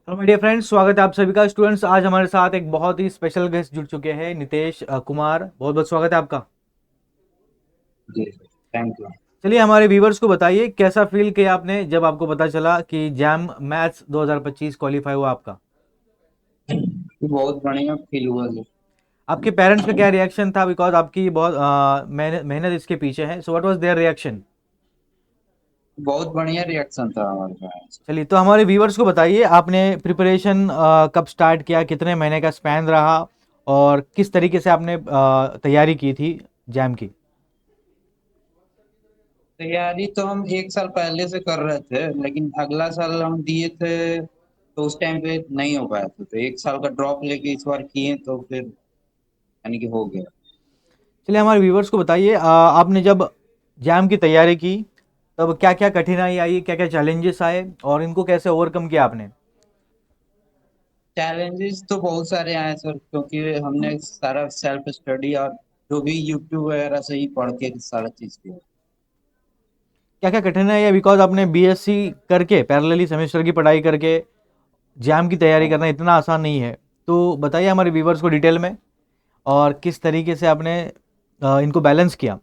Hello my dear friends, स्वागत है आप सभी का। स्टूडेंट्स, आज हमारे साथ एक बहुत ही स्पेशल गेस्ट जुड़ चुके हैं, नितेश कुमार। बहुत बहुत स्वागत है आपका। जी थैंक यू। चलिए, हमारे व्यूवर्स को बताइए कैसा फील किया आपने जब आपको पता चला कि जैम मैथ्स 2025 क्वालिफाई हुआ आपका। बहुत बढ़िया फील हुआ जी। आपके पेरेंट्स का क्या रिएक्शन था? बिकॉज आपकी बहुत मेहनत मेहनत इसके पीछे है। So what was their reaction? बहुत बढ़िया रिएक्शन था हमारे पास। चलिए, तो हमारे व्यूवर्स को बताइए, आपने प्रिपरेशन कब स्टार्ट किया, कितने महीने का स्पैन रहा, और किस तरीके से आपने तैयारी की थी जैम की। तैयारी तो हम एक साल पहले से कर रहे थे, लेकिन अगला साल हम दिए थे तो उस टाइम पे नहीं हो पाया था, तो एक साल का ड्रॉप लेके इस बार किए तो फिर यानी कि हो गया। चलिए, हमारे व्यूवर्स को बताइए, आपने जब जैम की तैयारी की तब क्या क्या कठिनाई आई, क्या क्या चैलेंजेस आए, और इनको कैसे ओवरकम किया आपने। चैलेंजेस तो बहुत सारे आए सर, क्योंकि हमने सारा सेल्फ स्टडी और जो भी यूट्यूब वगैरह से ही पढ़ के सारा चीज किया। क्या क्या कठिनाई आई? बिकॉज आपने बीएससी करके पैरेलली सेमेस्टर की पढ़ाई करके जैम की तैयारी हाँ। करना इतना आसान नहीं है। तो बताइए हमारे व्यूवर्स को डिटेल में, और किस तरीके से आपने इनको बैलेंस किया।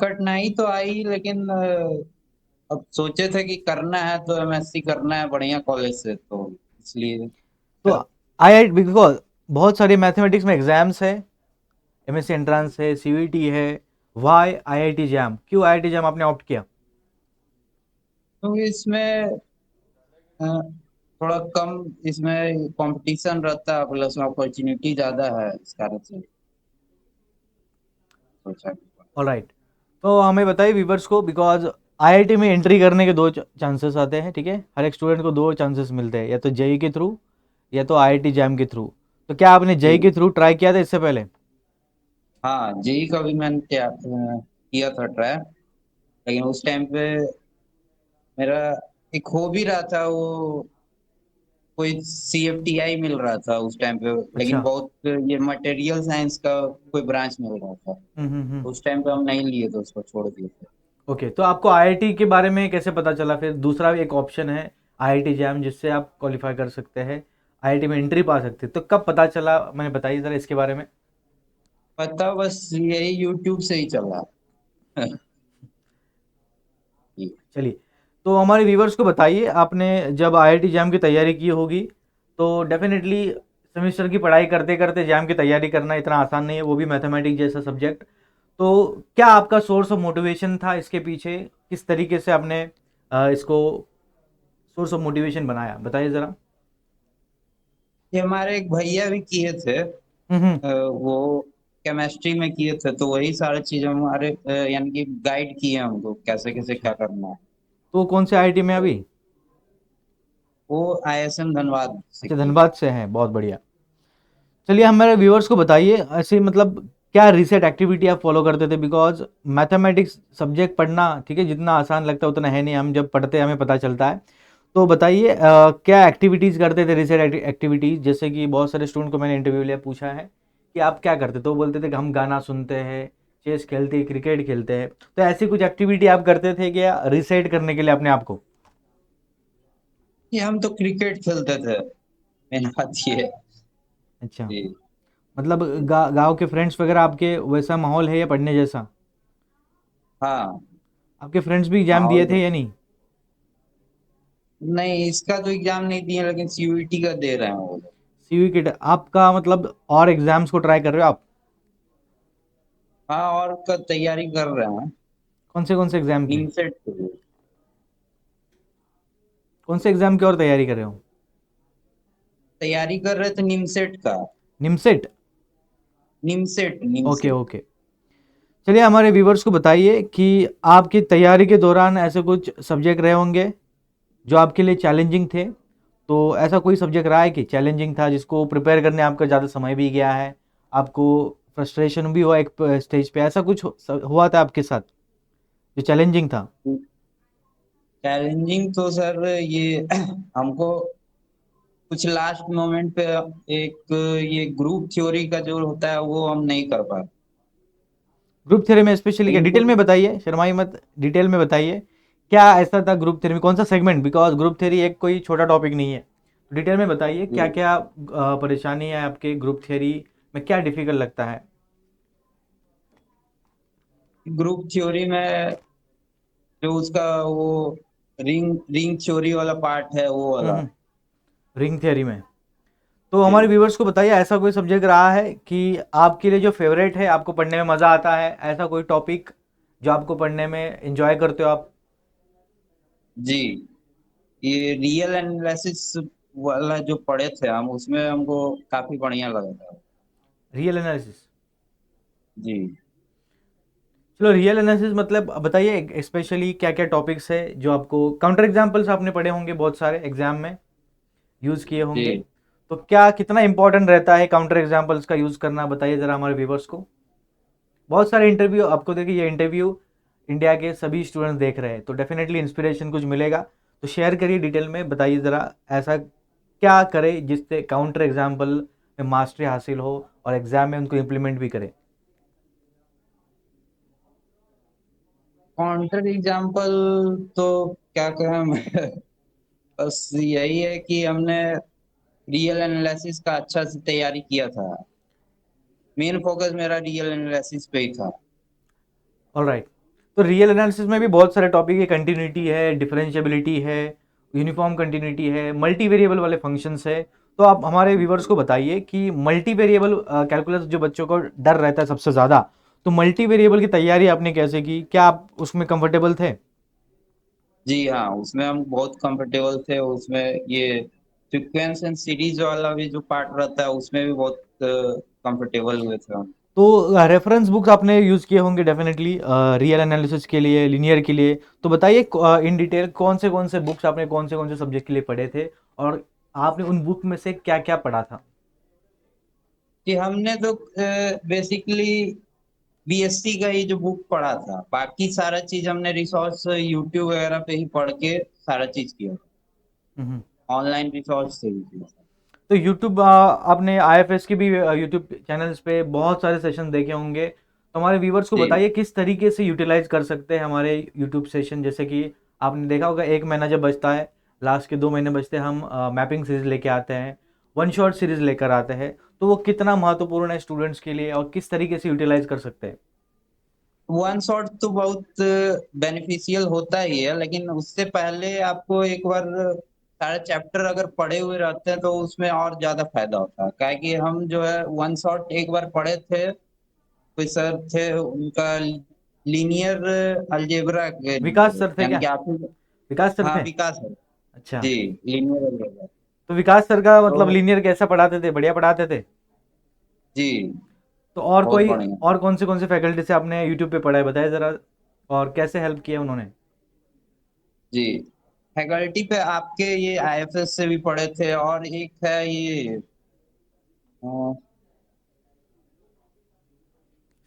कठिनाई तो आई, लेकिन अब सोचे थे कि करना है तो एमएससी करना है बढ़िया कॉलेज से, तो इसलिए तो आई आई बिकॉज बहुत सारे मैथमेटिक्स में एग्जाम्स है, एमएससी एंट्रेंस है, सीयूईटी है। Why IIT JAM? क्यों आईआईटी जैम आपने ऑप्ट किया? क्योंकि इसमें अ, थोड़ा कम इसमें कंपटीशन रहता है, प्लस अपॉर्चुनिटी ज्यादा है, इस कारण से सोचा। All right. तो हमें बताइए व्यूवर्स को, बिकॉज आईआईटी में एंट्री करने के दो चांसेस आते हैं, ठीक है। हर एक स्टूडेंट को दो चांसेस मिलते हैं, या तो जेई के थ्रू या तो आईआईटी जैम के थ्रू। तो क्या आपने जेई के जी थ्रू ट्राई किया था इससे पहले? हाँ, जेई का भी मैंने किया था ट्राई, लेकिन उस टाइम पे मेरा एक हो भी रहा था वो, कोई सीएफटीआई मिल रहा था उस टाइम पे, लेकिन अच्छा। बहुत ये मटेरियल साइंस का कोई ब्रांच मिल रहा था। हम्म। उस टाइम पे हम नहीं लिए थे, उसको छोड़ दिए थे। ओके, तो आपको आईआईटी के बारे में कैसे पता चला? फिर दूसरा भी एक ऑप्शन है आईआईटी जैम, जिससे आप क्वालिफाई कर सकते हैं, आईआईटी में एंट्री पा सकते हैं। तो कब पता चला, मैंने बताइए ज़रा इसके बारे में। पता बस यही यूट्यूब से ही चला। जी। चलिए, तो हमारे व्यूवर्स को बताइए, आपने जब आईआईटी जैम की तैयारी की होगी तो डेफिनेटली सेमेस्टर की पढ़ाई करते करते जैम की तैयारी करना इतना आसान नहीं है, वो भी मैथमेटिक्स जैसा सब्जेक्ट। तो क्या आपका सोर्स ऑफ मोटिवेशन था इसके पीछे? किस तरीके से आपने इसको सोर्स ऑफ मोटिवेशन बनाया, बताइए ज़रा। ये हमारे एक भैया भी किए थे, हम्म। वो केमिस्ट्री में किए थे, तो वही सारी चीज हमारे यानी कि गाइड किए हमको कैसे कैसे अच्छा, क्या करना है। तो कौन से आईआईटी में अभी? वो आईएसएम धनबाद से अच्छा, किए। धनबाद से हैं, बहुत बढ़िया। चलिए, हमारे व्यूअर्स को बताइए ऐसे, मतलब क्या रिसेट एक्टिविटी आप फॉलो करते थे? बिकॉज मैथमेटिक्स सब्जेक्ट पढ़ना, ठीक है, जितना आसान लगता है उतना है नहीं, हम जब पढ़ते हैं हमें पता चलता है। तो बताइए क्या एक्टिविटीज़ करते थे, रिसेट एक्टिविटीज़? जैसे कि बहुत सारे स्टूडेंट को मैंने इंटरव्यू लिया, पूछा है कि आप क्या करते, तो वो बोलते थे कि हम गाना सुनते हैं, चेस खेलते हैं, क्रिकेट खेलते हैं। तो ऐसी कुछ एक्टिविटी आप करते थे क्या रिसेट करने के लिए अपने आप को? ये हम तो क्रिकेट खेलते थे, मेन बात ये है। अच्छा, जी। मतलब गांव के फ्रेंड्स वगैरह आपके वैसा माहौल है या पढ़ने जैसा? हाँ। आपके फ्रेंड्स भी एग्जाम दिए माहौल थे या नहीं? नहीं, इसका तो एग्जाम नहीं दिए, लेकिन सीयूईटी का दे रहे हैं वो लोग। सीवी किट आपका मतलब, और एग्जाम्स को ट्राई कर रहे हो आप? हाँ, और का तैयारी कर रहे हैं। कौन से एग्जाम की? निमसेट के लिए कौन से एग्जाम की और तैयारी कर रहे हो? तैयारी कर रहे थे, निमसेट का। निमसेट? निमसेट ओके निमसेट। ओके। चलिए, हमारे व्यूवर्स को बताइए कि आपकी तैयारी के दौरान ऐसे कुछ सब्जेक्ट रहे होंगे जो आपके लिए चैलेंजिंग थे। तो ऐसा कोई सब्जेक्ट रहा है कि चैलेंजिंग था, जिसको प्रिपेयर करने आपका ज़्यादा समय भी गया है, आपको फ्रस्ट्रेशन भी हुआ एक स्टेज पे? ऐसा कुछ हुआ था आपके साथ जो चैलेंजिंग था? चैलेंजिंग तो सर ये हमको कुछ लास्ट मोमेंट पे एक ये ग्रुप थ्योरी का जो होता है वो हम नहीं कर पाए। ग्रुप थ्योरी में स्पेशली क्या, लेकिन डिटेल कुछ में बताइए, शर्माई मत, डिटेल में बताइए क्या ऐसा था ग्रुप थ्योरी में, कौन सा सेगमेंट, बिकॉज ग्रुप थ्योरी एक कोई छोटा टॉपिक नहीं है। डिटेल में बताइए क्या जी, क्या परेशानी है आपके ग्रुप थ्योरी में, क्या डिफिकल्ट लगता है। ग्रुप थ्योरी में जो उसका वो रिंग रिंग थ्योरी वाला पार्ट है वो वाला। हम्म। रिंग थ्योरी में, तो हमारे जी, व्यूवर्स को बताइए ऐसा कोई सब्जेक्ट रहा है कि आपके लिए जो फेवरेट है, आपको पढ़ने में मज़ा आता है, ऐसा कोई टॉपिक जो आपको पढ़ने में एंजॉय करते हो आप। जी, ये रियल एनालिसिस वाला जो पढ़े थे हम, उसमें हमको काफी बढ़िया लगा था। रियल एनालिसिस, जी, चलो रियल एनालिसिस मतलब बताइए स्पेशली क्या क्या टॉपिक्स है जो आपको, काउंटर एग्जाम्पल्स आपने पढ़े होंगे बहुत सारे एग्जाम में, यूज़ किए होंगे, जी, तो क्या कितना इंपॉर्टेंट रहता है काउंटर एग्जाम्पल्स का यूज़ करना, बताइए ज़रा हमारे व्यूवर्स को। बहुत सारे इंटरव्यू आपको, देखिए ये इंटरव्यू इंडिया के सभी स्टूडेंट्स देख रहे हैं, तो डेफिनेटली इंस्पिरेशन कुछ मिलेगा। तो शेयर करिए डिटेल में, बताइए ज़रा ऐसा क्या करें जिससे काउंटर एग्जाम्पल में मास्टरी हासिल हो और एग्जाम में उनको इम्प्लीमेंट भी करें। काउंटर एग्जाम्पल तो क्या कहें मैं बस यही है कि हमने रियल एनालिसिस का अच्छा से तैयारी किया था। मेन फोकस मेरा रियल एनालिसिस पे ही था। ऑलराइट, तो रियल एनालिसिस में भी बहुत सारे टॉपिक है, कंटिन्यूटी है, डिफरेंशियबिलिटी है, यूनिफॉर्म कंटिन्यूटी है, मल्टी वेरिएबल वाले फंक्शंस है। तो आप हमारे व्यूवर्स को बताइए कि मल्टी वेरिएबल कैलकुलस जो बच्चों को डर रहता है सबसे ज़्यादा, तो मल्टी वेरिएबल की तैयारी आपने कैसे की, क्या आप उसमें कंफर्टेबल थे। जी हाँ, उसमें हम बहुत कंफर्टेबल थे। उसमें ये सीक्वेंस एंड सीरीज वाला भी जो पार्ट रहता है, उसमें भी बहुत कंफर्टेबल हुए थे हम। तो रेफरेंस बुक्स आपने यूज़ किए होंगे डेफिनेटली रियल एनालिसिस के लिए, लिनियर के लिए, तो बताइए इन डिटेल कौन से बुक्स आपने कौन से सब्जेक्ट के लिए पढ़े थे, और आपने उन बुक में से क्या क्या पढ़ा था। कि हमने तो बेसिकली बीएससी का ही जो बुक पढ़ा था, बाकी सारा चीज हमने रिसोर्स यूट्यूब वगैरह पे ही पढ़ के सारा चीज किया। हम्म। ऑनलाइन रिसोर्स से ही किया। तो यूट्यूब आपने आईएफएस के भी यूट्यूब चैनल्स पे बहुत सारे सेशन देखे होंगे, तो हमारे व्यूवर्स को जी, बताइए किस तरीके से यूटिलाइज कर सकते हैं हमारे यूट्यूब सेशन, जैसे कि आपने देखा होगा एक महीना जब बचता है, लास्ट के 2 महीने बचते हैं, हम मैपिंग सीरीज लेके आते हैं, वन शॉट सीरीज लेकर आते हैं, तो वो कितना महत्वपूर्ण है स्टूडेंट्स के लिए और किस तरीके से यूटिलाइज कर सकते हैं। वन शॉट तो बहुत बेनिफिशियल होता ही है, लेकिन उससे पहले आपको एक बार सारे चैप्टर अगर पढ़े हुए रहते हैं तो उसमें और ज्यादा फायदा होता है। क्या कि हम जो है वन शॉट एक बार पढ़े थे, कोई सर थे उनका, लीनियर अलजेब्रा के विकास सर थे यानी क्या, कि आप। विकास सर हाँ, थे। विकास है। अच्छा, जी, लीनियर अलजेब्रा। तो विकास सर का तो मतलब लीनियर कैसा पढ़ाते थे, बढ़िया पढ़ाते थे। जी, तो और बहुत कोई, बढ़िया। और कौन से फैकल्टी से आपने यूट्यूब पे पढ़ा है, बताया ज़रा, और कैसे हेल्प किया उन्होंने। जी, फैकल्टी पे आपके ये आईएफएस से भी पढ़े थे, और एक है ये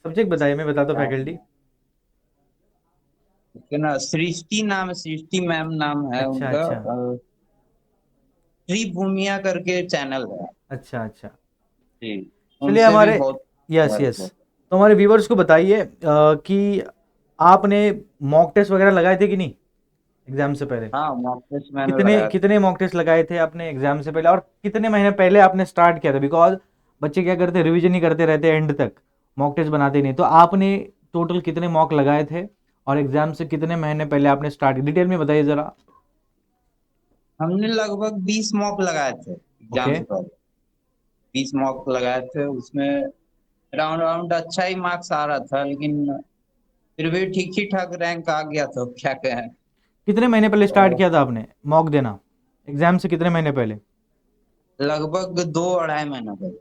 सब्जेक्ट बताइए, मैं बताता हूँ क्या फैकल्टी। उसका ना, सृष्टि नाम है, सृष्टि मैम नाम है अच्छा उनका। अच्छा। श्री भूमिया करके चैनल है। अच्छा अच्छा। जी, चलिए उनसे भी हमारे, बहुत यस हेल्प यस, हो। तो हमारे व्यूवर्स को बताइए कि आपने मॉक टेस्ट वगैरह लगाए थे कि नहीं एग्जाम से पहले। हाँ, मॉक टेस्ट मैंने कितने लगाया था। कितने मॉक टेस्ट लगाए थे आपने एग्जाम से पहले, और कितने महीने पहले आपने स्टार्ट किया था, बिकॉज बच्चे क्या करते हैं, रिवीजन ही करते रहते हैं, एंड तक मॉक टेस्ट बनाते नहीं, तो आपने टोटल कितने मॉक लगाए थे और एग्जाम से कितने महीने पहले आपने स्टार्ट, डिटेल में बताइए ज़रा। हमने लगभग 20 मॉक लगाए थे एग्जाम ओके। से पहले। 20 मॉक लगाए थे, उसमें राउंड राउंड अच्छा ही मार्क्स आ रहा था, लेकिन फिर भी ठीक ही ठाक रैंक आ गया था, क्या कहें। कितने महीने पहले स्टार्ट तो किया था आपने मॉक देना एग्जाम से कितने महीने पहले। लगभग 2 अढ़ाई महीना पहले।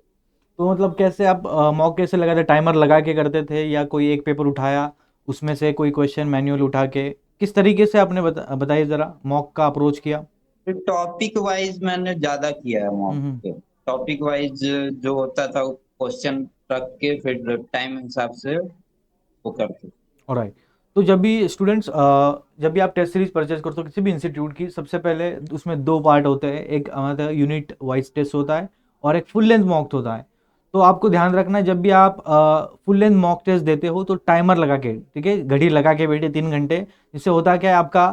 तो मतलब कैसे आप मॉक कैसे लगाते थे, टाइमर लगा के करते थे या कोई एक पेपर उठाया उसमें से कोई क्वेश्चन मैन्युअल उठा के, किस तरीके से आपने बताइए ज़रा मॉक का अप्रोच किया। फिर टॉपिक वाइज मैंने ज्यादा किया है वहाँ हम्म। पे। टॉपिक वाइज जो होता था, क्वेश्चन रख के फिर टाइम हिसाब से वो करते। ऑलराइट, तो जब भी स्टूडेंट्स, जब भी आप टेस्ट सीरीज परचेज करते हो किसी भी इंस्टीट्यूट की, सबसे पहले उसमें दो पार्ट होते हैं, एक हमारा यूनिट वाइज टेस्ट होता है और एक फुल लेंथ मॉक होता है। तो आपको ध्यान रखना है जब भी आप फुल लेंथ मॉक टेस्ट देते हो तो टाइमर लगा के, ठीक है, घड़ी लगा के बैठे 3 घंटे, जिससे होता क्या है आपका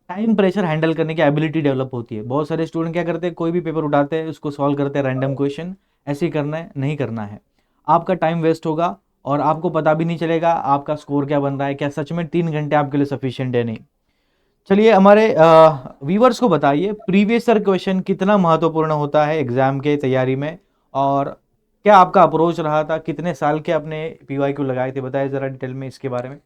टाइम प्रेशर हैंडल करने की एबिलिटी डेवलप होती है। बहुत सारे स्टूडेंट क्या करते हैं, कोई भी पेपर उठाते हैं, उसको सॉल्व करते हैं, रैंडम क्वेश्चन, ऐसे ही करना है, नहीं करना है। आपका टाइम वेस्ट होगा और आपको पता भी नहीं चलेगा आपका स्कोर क्या बन रहा है, क्या सच में 3 घंटे आपके लिए सफिशियंट है नहीं। चलिए हमारे व्यूवर्स को बताइए, प्रीवियस ईयर क्वेश्चन कितना महत्वपूर्ण होता है एग्जाम के तैयारी में, और क्या आपका अप्रोच रहा था, कितने साल के अपने पीवाईक्यू लगाए थे, बताइए जरा डिटेल में इसके बारे में।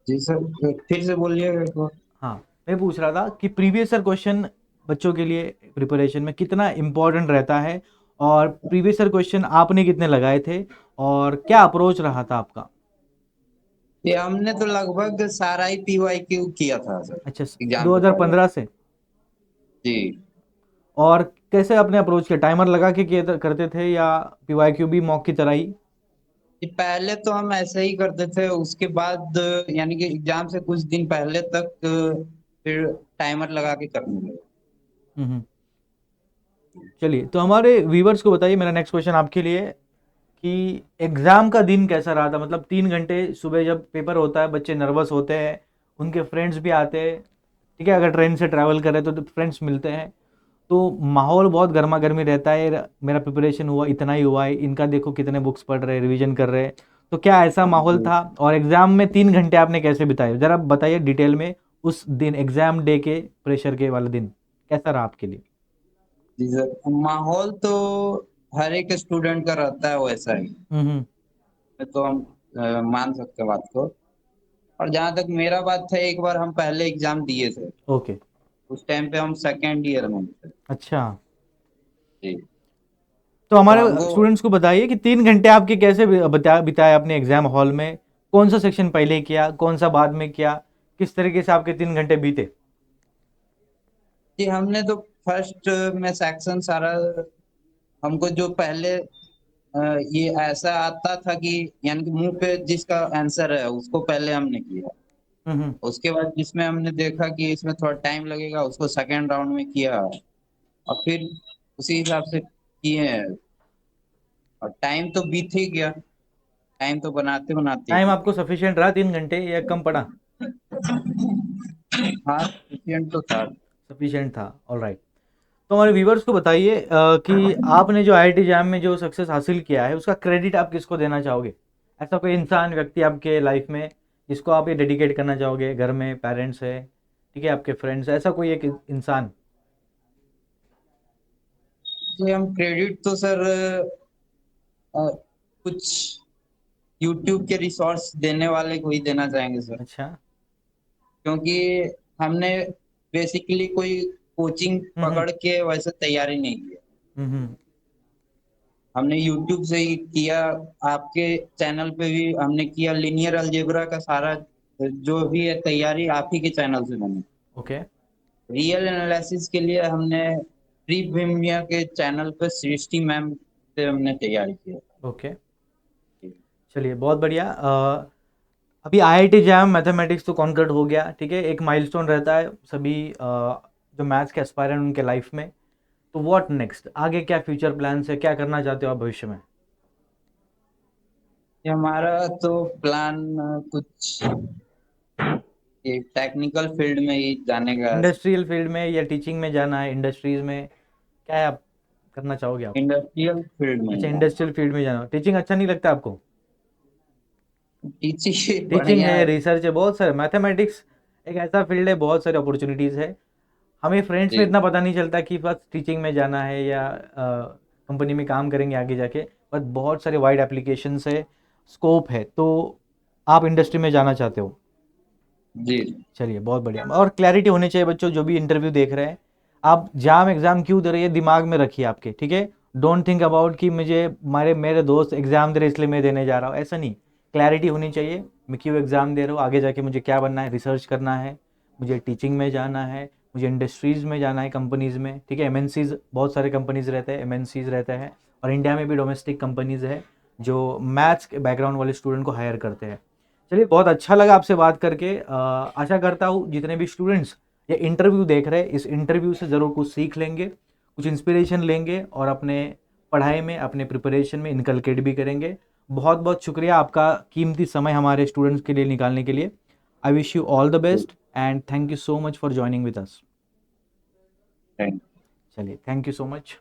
जी सर, फिर से बोलिएगा एक बार। हाँ, मैं पूछ रहा था कि प्रीवियस ईयर क्वेश्चन बच्चों के लिए प्रिपरेशन में कितना इंपॉर्टेंट रहता है, और प्रीवियस ईयर क्वेश्चन आपने कितने लगाए थे, और क्या अप्रोच रहा था आपका। ये हमने तो लगभग सारा ही PYQ किया था सर, अच्छा, एग्जाम से पहले। 2015 से। जी और कैसे अपने अप्रोच के टाइमर लगा के किए करते थे, या पीवाईक्यू भी मॉक की तरह ही। जी, पहले तो हम ऐसे ही करते थे, उसके बाद यानी कि एग्जाम से कुछ दिन पहले तक फिर टाइमर लगा के करने लगे। हम्म। चलिए, तो हमारे व्यूवर्स को बताइए, मेरा नेक्स्ट क्वेश्चन आपके लिए, कि एग्ज़ाम का दिन कैसा रहा था। मतलब 3 घंटे सुबह जब पेपर होता है, बच्चे नर्वस होते हैं, उनके फ्रेंड्स भी आते हैं, ठीक है, अगर ट्रेन से ट्रैवल करें तो फ्रेंड्स मिलते हैं, तो माहौल बहुत गर्मा गर्मी रहता है, मेरा प्रिपरेशन हुआ, इतना ही हुआ है, इनका देखो कितने बुक्स पढ़ रहे हैं, रिवीजन कर रहे हैं। तो क्या ऐसा माहौल था, और एग्ज़ाम में 3 घंटे आपने कैसे बिताए, ज़रा बताइए डिटेल में। उस दिन एग्ज़ाम डे के प्रेशर के वाले दिन कैसा रहा आपके लिए। जी सर, माहौल तो हर एक स्टूडेंट का रहता है वैसा ही, हम्म। तो हम मान सकते हैं बात को। और जहाँ तक मेरा बात है, एक बार हम पहले एग्जाम दिए थे, ओके। उस टाइम पे हम सेकेंड ईयर में थे। अच्छा, जी, तो तो हमारे हमको स्टूडेंट्स को बताइए कि 3 घंटे आपके कैसे बिताए अपने एग्जाम हॉल में, कौन सा सेक्शन पहले किया, कौन सा बाद में किया, किस तरीके से आपके 3 घंटे बीते। जी, हमने तो फर्स्ट में सेक्शन सारा, हमको जो पहले ये ऐसा आता था कि यानी कि मुंह पे जिसका आंसर है उसको पहले हमने किया। हम्म। उसके बाद जिसमें हमने देखा कि इसमें थोड़ा टाइम लगेगा, उसको सेकेंड राउंड में किया, और फिर उसी हिसाब से किए हैं। और टाइम तो बीत ही गया, टाइम तो बनाते बनाते टाइम ही। आपको सफिशिएंट रहा 3 घंटे, या कम पड़ा। हाँ, सफिशिएंट तो था। सफिशिएंट था, ऑल राइट। तो हमारे व्यूवर्स को बताइए कि आपने जो आईआईटी जैम में जो सक्सेस हासिल किया है, उसका क्रेडिट आप किसको देना चाहोगे। ऐसा कोई इंसान, व्यक्ति आपके लाइफ में जिसको आप ये डेडिकेट करना चाहोगे, घर में पेरेंट्स है, ठीक है, आपके फ्रेंड्स, ऐसा कोई एक इंसान। कि हम क्रेडिट तो सर कुछ यूट्यूब के रिसोर्स देने वाले को ही देना चाहेंगे सर, अच्छा। क्योंकि हमने बेसिकली कोई कोचिंग हम्म। पकड़ के वैसे तैयारी नहीं की। हम्म। हमने यूट्यूब से ही किया, आपके चैनल पे भी हमने किया, लीनियर अलजेब्रा का सारा जो भी है तैयारी आप ही के चैनल से बनी। ओके। रियल एनालिसिस के लिए हमने प्री भीमिया के चैनल पे सृष्टि मैम से हमने तैयारी किया। ओके, चलिए बहुत बढ़िया। अभी आईआईटी जैम मैथमेटिक्स तो कॉन्कर्ड हो गया, ठीक है, एक माइलस्टोन रहता है सभी जो मैथ्स के एस्पायरेंट उनके लाइफ में। तो व्हाट नेक्स्ट, आगे क्या फ्यूचर प्लान्स है, क्या करना चाहते हो आप भविष्य में। ये हमारा तो प्लान कुछ ये टेक्निकल फील्ड में ही जाने का है, इंडस्ट्रियल फील्ड में या टीचिंग में जाना है, इंडस्ट्रीज में, क्या है आप करना चाहोगे आप। इंडस्ट्रियल फील्ड में ही अच्छा, जाना। इंडस्ट्रियल फील्ड में जाना, टीचिंग अच्छा नहीं लगता आपको। टीचिंग टीचिंग बढ़िया है, है। रिसर्च है, बहुत सारे, मैथमेटिक्स एक ऐसा फील्ड है, बहुत सारी अपॉर्चुनिटीज़ है। हमें फ्रेंड्स में जी इतना पता नहीं चलता कि बस टीचिंग में जाना है या कंपनी में काम करेंगे आगे जाके, बट बहुत सारे वाइड एप्लीकेशंस है, स्कोप है। तो आप इंडस्ट्री में जाना चाहते हो। जी चलिए बहुत बढ़िया, और क्लैरिटी होनी चाहिए बच्चों, जो भी इंटरव्यू देख रहे हैं, आप जाम एग्ज़ाम क्यों दे रहे हैं दिमाग में रखिए आपके, ठीक है। डोंट थिंक अबाउट कि मुझे मेरे मेरे दोस्त एग्ज़ाम दे रहे इसलिए मैं देने जा रहा हूँ, ऐसा नहीं। क्लैरिटी होनी चाहिए, मैं क्यों एग्ज़ाम दे रहा हूँ, आगे जाके मुझे क्या बनना है, रिसर्च करना है, मुझे टीचिंग में जाना है, मुझे इंडस्ट्रीज़ में जाना है, कंपनीज़ में, ठीक है, एमएनसीज़, बहुत सारे कंपनीज़ रहते हैं, एमएनसीज़ रहते हैं, और इंडिया में भी डोमेस्टिक कंपनीज़ है जो मैथ्स के बैकग्राउंड वाले स्टूडेंट को हायर करते हैं। चलिए बहुत अच्छा लगा आपसे बात करके। आशा करता हूँ जितने भी स्टूडेंट्स ये इंटरव्यू देख रहे हैं, इस इंटरव्यू से ज़रूर कुछ सीख लेंगे, कुछ इंस्पिरेशन लेंगे, और अपने पढ़ाई में, अपने प्रिपरेशन में इनकलकेट भी करेंगे। बहुत बहुत शुक्रिया आपका कीमती समय हमारे स्टूडेंट्स के लिए निकालने के लिए। I wish you all the best and thank you so much for joining with us. Thank चलिए, थैंक यू सो मच।